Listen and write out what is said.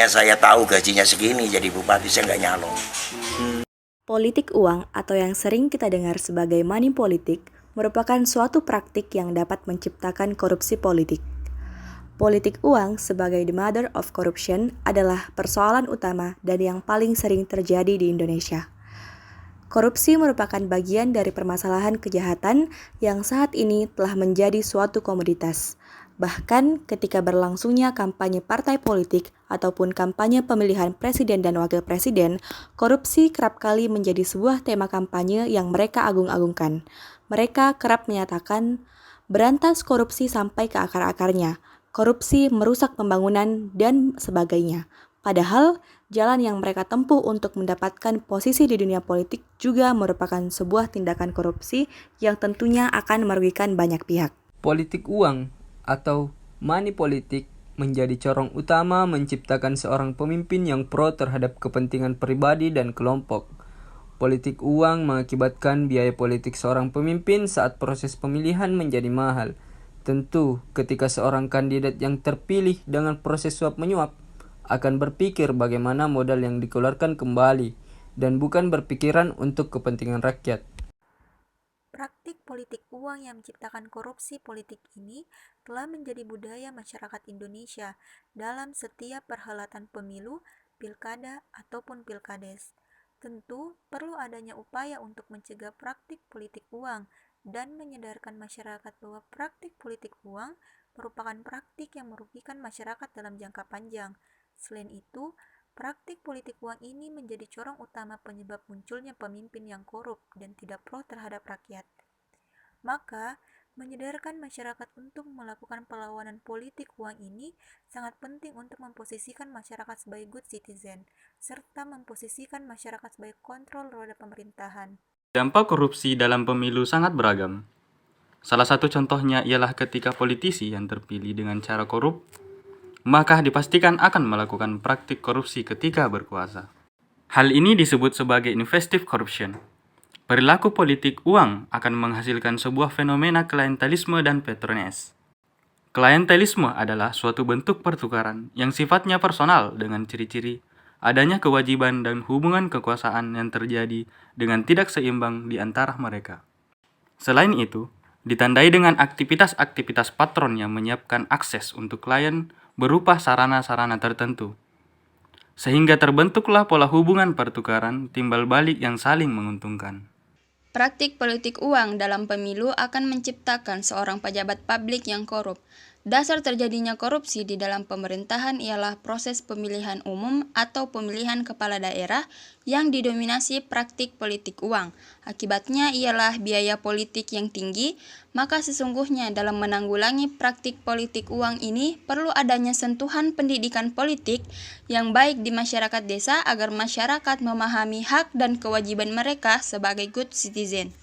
saya tahu gajinya segini, jadi bupati saya nggak nyalon. Politik uang atau yang sering kita dengar sebagai money politik merupakan suatu praktik yang dapat menciptakan korupsi politik. Politik uang sebagai the mother of corruption adalah persoalan utama dan yang paling sering terjadi di Indonesia. Korupsi merupakan bagian dari permasalahan kejahatan yang saat ini telah menjadi suatu komoditas. Bahkan ketika berlangsungnya kampanye partai politik ataupun kampanye pemilihan presiden dan wakil presiden, korupsi kerap kali menjadi sebuah tema kampanye yang mereka agung-agungkan. Mereka kerap menyatakan, berantas korupsi sampai ke akar-akarnya, korupsi merusak pembangunan, dan sebagainya. Padahal, jalan yang mereka tempuh untuk mendapatkan posisi di dunia politik juga merupakan sebuah tindakan korupsi yang tentunya akan merugikan banyak pihak. Politik uang atau money politik menjadi corong utama menciptakan seorang pemimpin yang pro terhadap kepentingan pribadi dan kelompok. Politik uang mengakibatkan biaya politik seorang pemimpin saat proses pemilihan menjadi mahal. Tentu, ketika seorang kandidat yang terpilih dengan proses suap-menyuap akan berpikir bagaimana modal yang dikeluarkan kembali dan bukan berpikiran untuk kepentingan rakyat. Praktik politik uang yang menciptakan korupsi politik ini telah menjadi budaya masyarakat Indonesia dalam setiap perhelatan pemilu, pilkada, ataupun pilkades. Tentu perlu adanya upaya untuk mencegah praktik politik uang dan menyadarkan masyarakat bahwa praktik politik uang merupakan praktik yang merugikan masyarakat dalam jangka panjang. Selain itu, praktik politik uang ini menjadi corong utama penyebab munculnya pemimpin yang korup dan tidak pro terhadap rakyat. Maka, menyadarkan masyarakat untuk melakukan perlawanan politik uang ini sangat penting untuk memposisikan masyarakat sebagai good citizen, serta memposisikan masyarakat sebagai kontrol roda pemerintahan. Dampak korupsi dalam pemilu sangat beragam. Salah satu contohnya ialah ketika politisi yang terpilih dengan cara korup, maka dipastikan akan melakukan praktik korupsi ketika berkuasa. Hal ini disebut sebagai investive corruption. Perilaku politik uang akan menghasilkan sebuah fenomena klientelisme dan patronage. Klientelisme adalah suatu bentuk pertukaran yang sifatnya personal dengan ciri-ciri adanya kewajiban dan hubungan kekuasaan yang terjadi dengan tidak seimbang di antara mereka. Selain itu, ditandai dengan aktivitas-aktivitas patron yang menyiapkan akses untuk klien berupa sarana-sarana tertentu. Sehingga terbentuklah pola hubungan pertukaran timbal balik yang saling menguntungkan. Praktik politik uang dalam pemilu akan menciptakan seorang pejabat publik yang korup. Dasar terjadinya korupsi di dalam pemerintahan ialah proses pemilihan umum atau pemilihan kepala daerah yang didominasi praktik politik uang. Akibatnya ialah biaya politik yang tinggi, maka sesungguhnya dalam menanggulangi praktik politik uang ini perlu adanya sentuhan pendidikan politik yang baik di masyarakat desa agar masyarakat memahami hak dan kewajiban mereka sebagai good citizen.